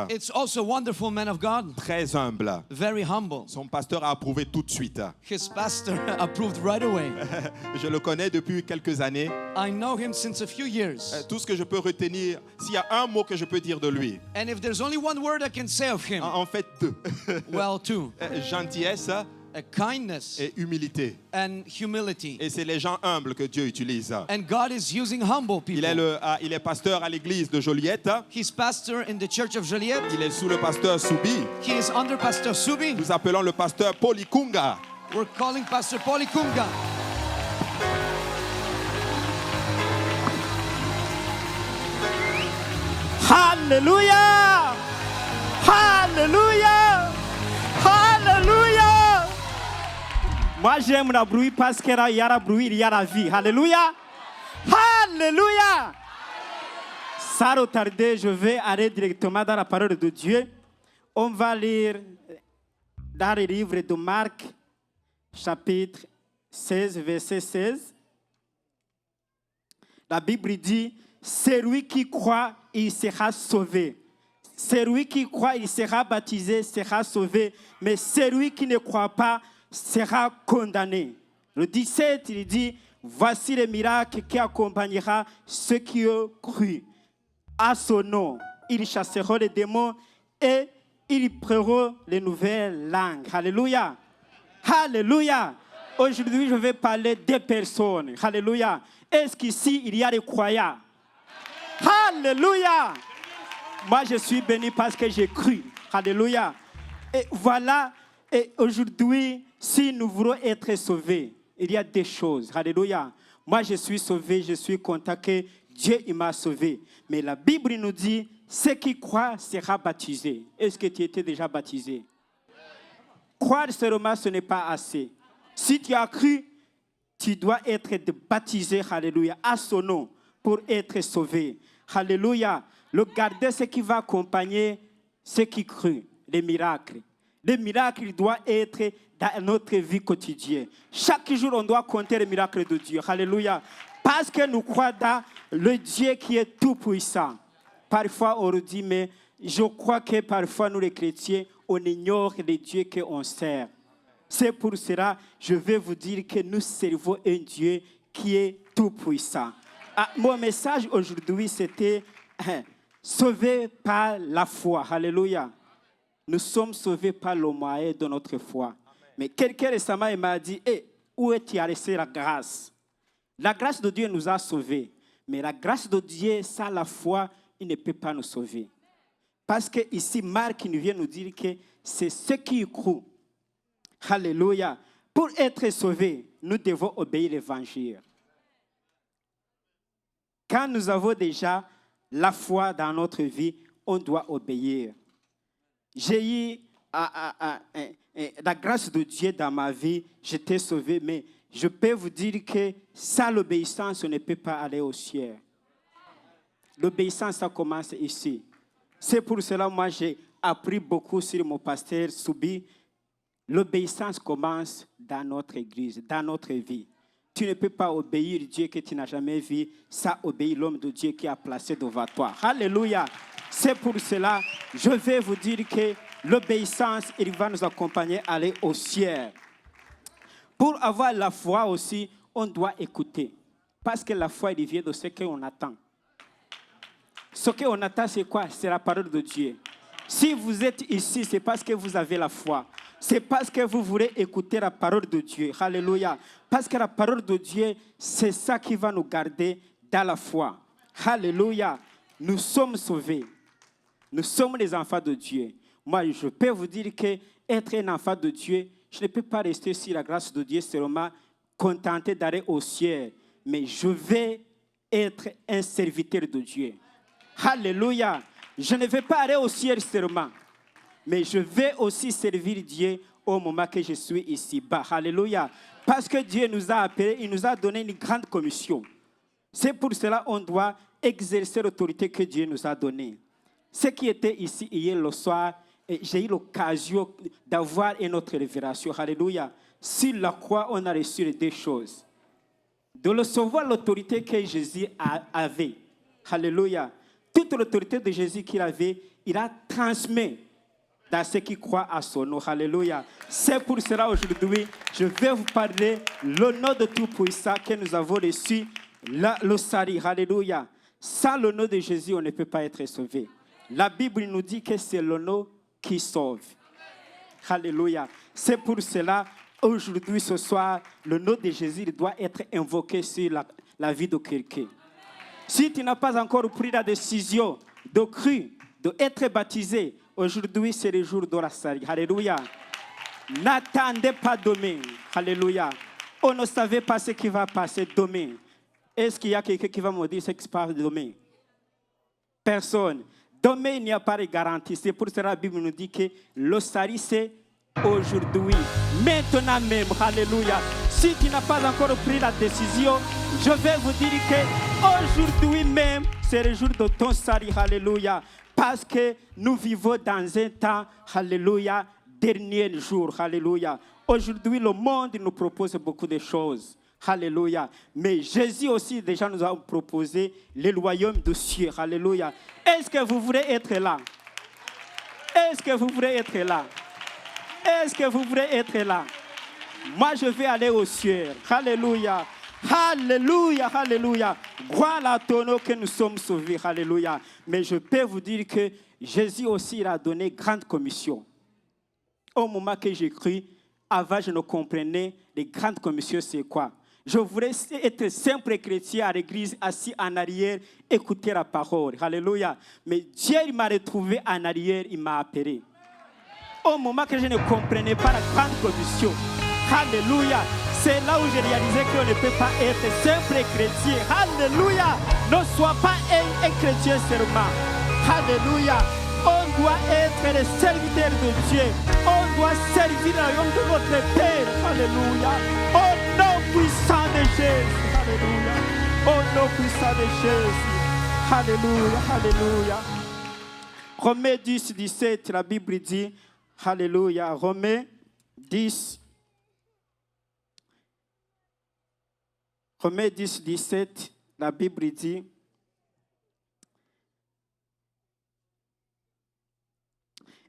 It's also a wonderful man of God. Très humble. Very humble. Son pasteur a approuvé tout de suite. His pastor approved right away. Je le connais depuis quelques années. I know him since a few years. Tout ce que je peux retenir, s'il y a un mot que je peux dire de lui, And if there's only one word I can say of him, en fait deux. well, two. Gentillesse Kindness et humilité. and humility. Et c'est les gens humbles que Dieu utilise. And God is using humble people. Il est pasteur à l'église de Joliette. He's pastor in the church of Joliet. Il est sous le pasteur Soubi. He is under Pastor Subi. Nous appelons le pasteur Paul Ikunga. We're calling Pastor Paul Ikunga. Hallelujah! Hallelujah! Hallelujah! Moi j'aime la bruit parce qu'il y a la bruit, il y a la vie. Alléluia! Alléluia! Sans retarder, je vais aller directement dans la parole de Dieu. On va lire dans le livre de Marc, chapitre 16, verset 16. La Bible dit, celui qui croit, il sera sauvé. Celui qui croit, il sera baptisé, sera sauvé. Mais celui qui ne croit pas sera condamné. Le 17, il dit, voici le miracle qui accompagnera ceux qui ont cru. À son nom, ils chasseront les démons et ils prendront les nouvelles langues. Alléluia. Alléluia. Aujourd'hui, je vais parler des personnes. Alléluia. Est-ce qu'ici, il y a des croyants? Alléluia. Moi, je suis béni parce que j'ai cru. Alléluia. Et voilà, et aujourd'hui, si nous voulons être sauvés, il y a des choses. Alléluia. Moi, je suis sauvé, je suis content que Dieu il m'a sauvé. Mais la Bible nous dit, ceux qui croient sera baptisé. Est-ce que tu étais déjà baptisé? Croire seulement, ce n'est pas assez. Si tu as cru, tu dois être baptisé, alléluia, à son nom pour être sauvé. Alléluia. Le garder, ce qui va accompagner ceux qui crient, les miracles. Les miracles doivent être dans notre vie quotidienne. Chaque jour, on doit compter les miracles de Dieu. Alléluia. Parce que nous croyons dans le Dieu qui est tout puissant. Parfois, on dit, mais je crois que parfois, nous les chrétiens, on ignore les dieux qu'on sert. C'est pour cela, je vais vous dire que nous servons un Dieu qui est tout puissant. Mon message aujourd'hui, c'était sauvé par la foi. Alléluia. Nous sommes sauvés par le moyen de notre foi. Mais quelqu'un récemment m'a dit, où est-tu à laisser la grâce? La grâce de Dieu nous a sauvés. Mais la grâce de Dieu, sans la foi, il ne peut pas nous sauver. Parce que ici, Marc nous vient nous dire que c'est ceux qui y croient. Alléluia. Pour être sauvés, nous devons obéir l'évangile. Quand nous avons déjà la foi dans notre vie, on doit obéir. J'ai eu la grâce de Dieu dans ma vie, j'étais sauvé, mais je peux vous dire que sans l'obéissance, on ne peut pas aller au ciel. L'obéissance, ça commence ici. C'est pour cela que moi, j'ai appris beaucoup sur mon pasteur Soubi. L'obéissance commence dans notre église, dans notre vie. Tu ne peux pas obéir Dieu que tu n'as jamais vu, ça obéit l'homme de Dieu qui a placé devant toi. Alléluia. C'est pour cela que je vais vous dire que l'obéissance, il va nous accompagner à aller au ciel. Pour avoir la foi aussi, on doit écouter. Parce que la foi, il vient de ce qu'on attend. Ce qu'on attend, c'est quoi? C'est la parole de Dieu. Si vous êtes ici, c'est parce que vous avez la foi. C'est parce que vous voulez écouter la parole de Dieu. Alléluia. Parce que la parole de Dieu, c'est ça qui va nous garder dans la foi. Alléluia. Nous sommes sauvés. Nous sommes les enfants de Dieu. Moi, je peux vous dire que être un enfant de Dieu, je ne peux pas rester sur la grâce de Dieu seulement contenté d'aller au ciel. Mais je vais être un serviteur de Dieu. Alléluia. Je ne vais pas aller au ciel seulement. Mais je vais aussi servir Dieu au moment que je suis ici-bas. Alléluia. Parce que Dieu nous a appelés, il nous a donné une grande commission. C'est pour cela qu'on doit exercer l'autorité que Dieu nous a donnée. Ce qui était ici hier le soir, j'ai eu l'occasion d'avoir une autre révélation. Alléluia. Sur la croix, on a reçu les deux choses. De recevoir l'autorité que Jésus avait. Alléluia. Toute l'autorité de Jésus qu'il avait, il a transmis dans ceux qui croient à son nom. Alléluia. C'est pour cela aujourd'hui, je vais vous parler le nom de Tout-Puissant que nous avons reçu, le salut. Alléluia. Sans le nom de Jésus, on ne peut pas être sauvé. La Bible nous dit que c'est le nom qui sauve. Alléluia. C'est pour cela, aujourd'hui, ce soir, le nom de Jésus doit être invoqué sur la vie de quelqu'un. Si tu n'as pas encore pris la décision de croire, d'être baptisé, aujourd'hui, c'est le jour de la salut. Alléluia. N'attendez pas demain. Alléluia. On ne savait pas ce qui va passer demain. Est-ce qu'il y a quelqu'un qui va me dire ce qui se passe demain? Personne. Demain, il n'y a pas de garantie. C'est pour cela que la Bible nous dit que le salut, c'est aujourd'hui. Maintenant même. Alléluia. Si tu n'as pas encore pris la décision, je vais vous dire qu'aujourd'hui même, c'est le jour de ton salut. Alléluia. Parce que nous vivons dans un temps, alléluia, dernier jour. Alléluia. Aujourd'hui, le monde nous propose beaucoup de choses. Alléluia. Mais Jésus aussi déjà nous a proposé le royaume des cieux. Alléluia. Est-ce que vous voulez être là? Est-ce que vous voulez être là? Est-ce que vous voulez être là? Moi, je vais aller aux cieux. Alléluia. Alléluia, alléluia. Gloire à ton nom que nous sommes sauvés. Alléluia. Mais je peux vous dire que Jésus aussi il a donné grande commission. Au moment que j'écris, avant je ne comprenais les grandes commissions c'est quoi. Je voulais être simple chrétien à l'église, assis en arrière, écouter la parole. Alléluia. Mais Dieu il m'a retrouvé en arrière, il m'a appelé. Au moment que je ne comprenais pas la grande commission. Alléluia. C'est là où j'ai réalisé qu'on ne peut pas être simple chrétien. Alléluia. Ne sois pas un chrétien seulement. Alléluia. On doit être les serviteurs de Dieu. On doit servir le royaume de notre Père. Alléluia. Au nom puissant de Jésus. Alléluia. Au nom puissant de Jésus. Alléluia. Alléluia. Romains 10, 17, la Bible dit, alléluia. Romains 10, Romains 10, 17, la Bible dit,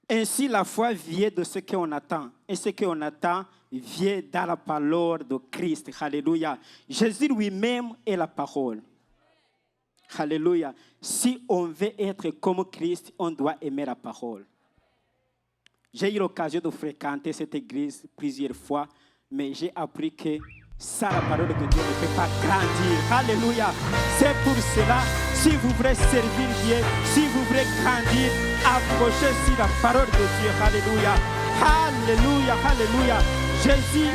ainsi la foi vient de ce qu'on attend. Et ce qu'on attend vient dans la parole de Christ. Alléluia. Jésus lui-même est la parole. Alléluia. Si on veut être comme Christ, on doit aimer la parole. J'ai eu l'occasion de fréquenter cette église plusieurs fois, mais j'ai appris que sans la parole de Dieu ne peut pas grandir. Alléluia. C'est pour cela, si vous voulez servir Dieu, si vous voulez grandir, approchez sur la parole de Dieu. Alléluia. Alléluia. Alléluia. Jésus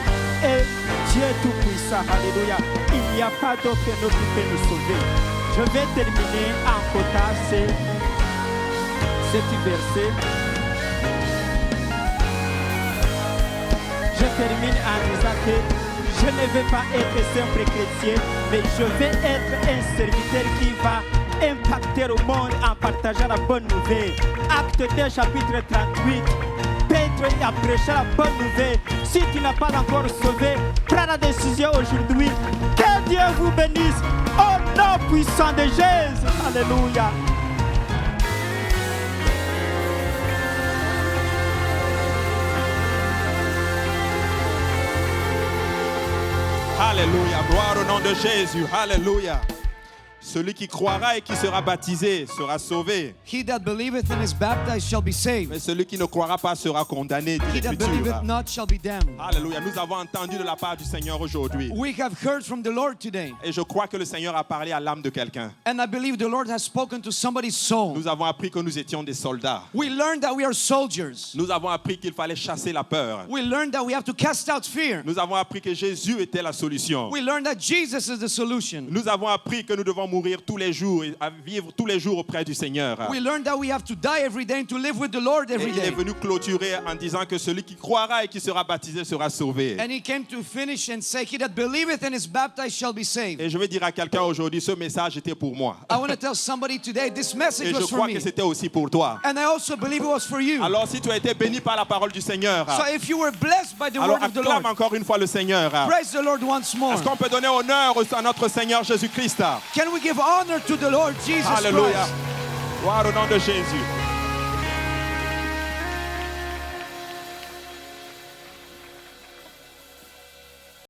est Dieu tout-puissant. Alléluia. Il n'y a pas d'autre nom qui peut nous sauver. Je vais terminer en quotant cet verset. Je termine en disant que je ne vais pas être simple chrétien, mais je vais être un serviteur qui va impacter le monde en partageant la bonne nouvelle. Acte 2, chapitre 38. Pétre a prêché la bonne nouvelle. Si tu n'as pas encore sauvé, prends la décision aujourd'hui. Que Dieu vous bénisse au nom puissant de Jésus. Alléluia. Alléluia, gloire au nom de Jésus, alléluia. Celui qui croira et qui sera baptisé sera sauvé. He that believeth and is baptized shall be saved. Mais celui qui ne croira pas sera condamné, dit He that l'Écriture. believeth not shall be damned. Alléluia, nous avons entendu de la part du Seigneur aujourd'hui. We have heard from the Lord today. Et je crois que le Seigneur a parlé à l'âme de quelqu'un. And I believe the Lord has spoken to somebody's soul. Nous avons appris que nous étions des soldats. We learned that we are soldiers. Nous avons appris qu'il fallait chasser la peur. We learned that we have to cast out fear. Nous avons appris que Jésus était la solution. We learned that Jesus is the solution. Nous avons appris que nous devons mourir tous les jours et à vivre tous les jours auprès du Seigneur. We learned that we have to die every day and to live with the Lord Et every il est day. venu clôturer en disant que celui qui croira et qui sera baptisé sera sauvé. And he came to finish and say, he that believeth and is baptized shall be saved. Et je vais dire à quelqu'un aujourd'hui, ce message était pour moi. I want to tell somebody today, this Et message je was for crois me. que c'était aussi pour toi. And I also believe it was for you. Alors si tu as été béni par la parole du Seigneur, So if you were blessed by the alors word of the acclame Lord, encore une fois le Seigneur. praise the Lord once more. Est-ce qu'on peut donner honneur à notre Seigneur Jésus-Christ? Can we give honor to the Lord Jesus Alléluia. Christ? Gloire au nom de Jésus.